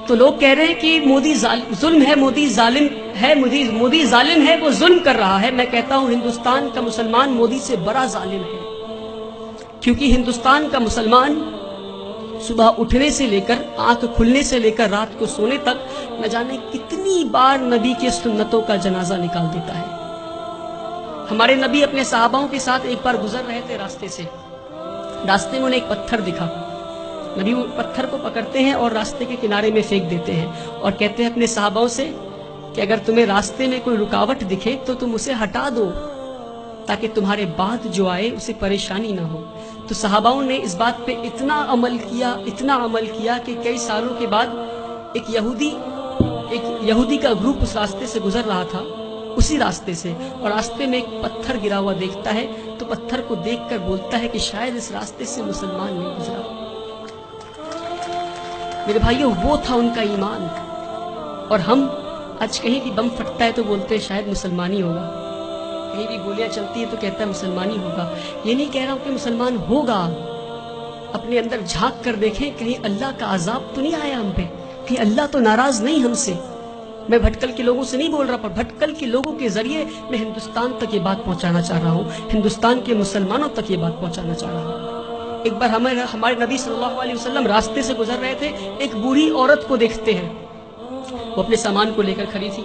تو لوگ کہہ رہے ہیں کہ مودی ظلم ہے، مودی ظالم ہے، مودی ظالم ہے، وہ ظلم کر رہا ہے۔ میں کہتا ہوں ہندوستان کا مسلمان مودی سے بڑا ظالم ہے، کیونکہ ہندوستان کا مسلمان صبح اٹھنے سے لے کر آنکھ کھلنے سے لے کر رات کو سونے تک نہ جانے کتنی بار نبی کے سنتوں کا جنازہ نکال دیتا ہے۔ ہمارے نبی اپنے صحاباؤں کے ساتھ ایک بار گزر رہے تھے راستے سے، راستے میں انہیں ایک پتھر دکھا، نبی وہ پتھر کو پکڑتے ہیں اور راستے کے کنارے میں پھینک دیتے ہیں اور کہتے ہیں اپنے صحاباؤں سے کہ اگر تمہیں راستے میں کوئی رکاوٹ دکھے تو تم اسے ہٹا دو تاکہ تمہارے بعد جو آئے اسے پریشانی نہ ہو۔ تو صحاباؤں نے اس بات پہ اتنا عمل کیا کہ کئی سالوں کے بعد ایک یہودی کا گروپ اس راستے سے گزر رہا تھا، اسی راستے سے، اور راستے میں ایک پتھر گرا ہوا دیکھتا ہے تو پتھر کو دیکھ کر بولتا ہے کہ شاید اس راستے سے مسلمان نہیں گزرا۔ میرے بھائیوں، وہ تھا ان کا ایمان۔ اور ہم آج کہیں بھی بم پھٹتا ہے تو بولتے ہیں شاید مسلمانی ہوگا، کہیں بھی گولیاں چلتی ہے تو کہتا ہے مسلمانی ہوگا۔ یہ نہیں کہہ رہا ہوں کہ مسلمان ہوگا، اپنے اندر جھانک کر دیکھیں کہیں اللہ کا عذاب تو نہیں آیا ہم پہ، کہیں اللہ تو ناراض نہیں ہم سے۔ میں بھٹکل کے لوگوں سے نہیں بول رہا، پر بھٹکل کے لوگوں کے ذریعے میں ہندوستان تک یہ بات پہنچانا چاہ رہا ہوں، ہندوستان کے مسلمانوں تک یہ بات پہنچانا چاہ رہا ہوں۔ ایک بار ہمارے نبی صلی اللہ علیہ وسلم راستے سے گزر رہے تھے، ایک بوڑھی عورت کو دیکھتے ہیں، وہ اپنے سامان کو لے کر کھڑی تھی،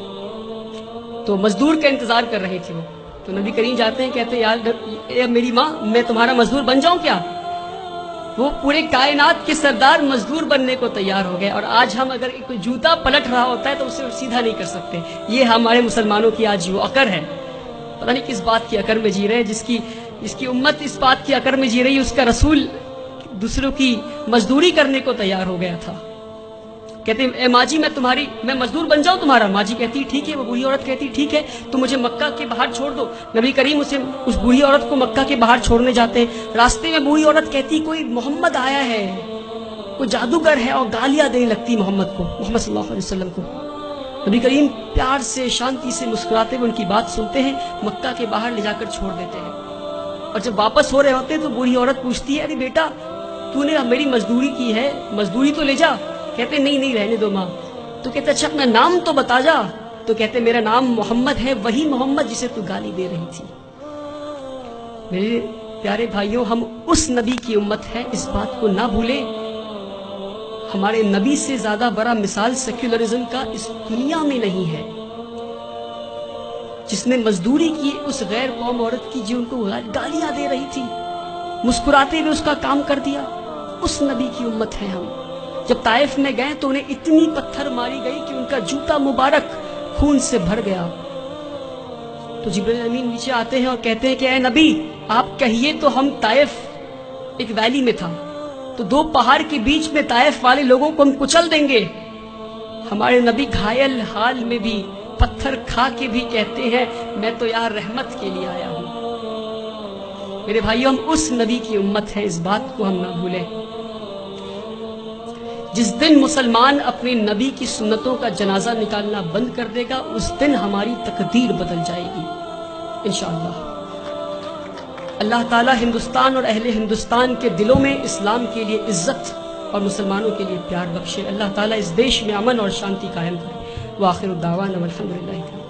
تو مزدور کا انتظار کر رہی تھی وہ۔ تو نبی کریم جاتے ہیں، کہتے ہیں یار میری ماں، میں تمہارا مزدور بن جاؤں کیا؟ وہ پورے کائنات کے سردار مزدور بننے کو تیار ہو گئے، اور آج ہم اگر کوئی جوتا پلٹ رہا ہوتا ہے تو اسے سیدھا نہیں کر سکتے۔ یہ ہمارے مسلمانوں کی آج وہ عقر ہے، پتہ نہیں کس بات کی عقر میں جی رہے ہیں، جس کی امت اس بات کی عقر میں جی رہی ہے، اس کا رسول دوسروں کی مزدوری کرنے کو تیار ہو گیا تھا۔ کہتے ہیں اے ماں جی میں مزدور بن جاؤں تمہارا؟ ماں جی کہتی ٹھیک ہے، وہ بوڑھی عورت کہتی ٹھیک ہے، تو مجھے مکہ کے باہر چھوڑ دو۔ نبی کریم اس بوڑھی عورت کو مکہ کے باہر چھوڑنے جاتے ہیں، راستے میں بوڑھی عورت کہتی کوئی محمد آیا ہے، کوئی جادوگر ہے، اور گالیاں دینے لگتی محمد صلی اللہ علیہ وسلم کو۔ نبی کریم پیار سے شانتی سے مسکراتے ہوئے ان کی بات سنتے ہیں، مکہ کے باہر لے جا کر چھوڑ دیتے ہیں۔ اور جب واپس ہو رہے ہوتے ہیں تو بوڑھی عورت پوچھتی ہے ارے بیٹا تو نے میری مزدوری کی ہے، مزدوری تو لے جا۔ کہتے نہیں رہنے دو ماں۔ تو کہتے اچھا اپنا نام تو بتا جا۔ تو کہتے میرا نام محمد ہے، وہی محمد جسے تو گالی دے رہی تھی۔ میرے پیارے بھائیوں، ہم اس نبی کی امت ہے، اس بات کو نہ بھولیں۔ ہمارے نبی سے زیادہ بڑا مثال سیکولرزم کا اس دنیا میں نہیں ہے، جس نے مزدوری کی اس غیر قوم عورت کی جو ان کو گالیاں دے رہی تھی، مسکراتے ہوئے اس کا کام کر دیا۔ اس نبی کی امت ہے ہم۔ جب طائف میں گئے تو انہیں اتنی پتھر ماری گئی کہ ان کا جوتا مبارک خون سے بھر گیا۔ تو جبرائیل امین نیچے آتے ہیں اور کہتے ہیں کہ اے نبی آپ کہیے تو ہم طائف ایک ویلی میں تھا، تو دو پہاڑ کے بیچ میں طائف والے لوگوں کو ہم کچل دیں گے۔ ہمارے نبی گھائل حال میں بھی پتھر کھا کے بھی کہتے ہیں میں تو یار رحمت کے لیے آیا ہوں۔ میرے بھائیوں، ہم اس نبی کی امت ہے، اس بات کو ہم نہ بھولیں۔ جس دن مسلمان اپنے نبی کی سنتوں کا جنازہ نکالنا بند کر دے گا، اس دن ہماری تقدیر بدل جائے گی انشاءاللہ۔ اللہ تعالی ہندوستان اور اہل ہندوستان کے دلوں میں اسلام کے لیے عزت اور مسلمانوں کے لیے پیار بخشے۔ اللہ تعالی اس دیش میں امن اور شانتی قائم کرے۔ وآخر الدعوانا والحمدللہ۔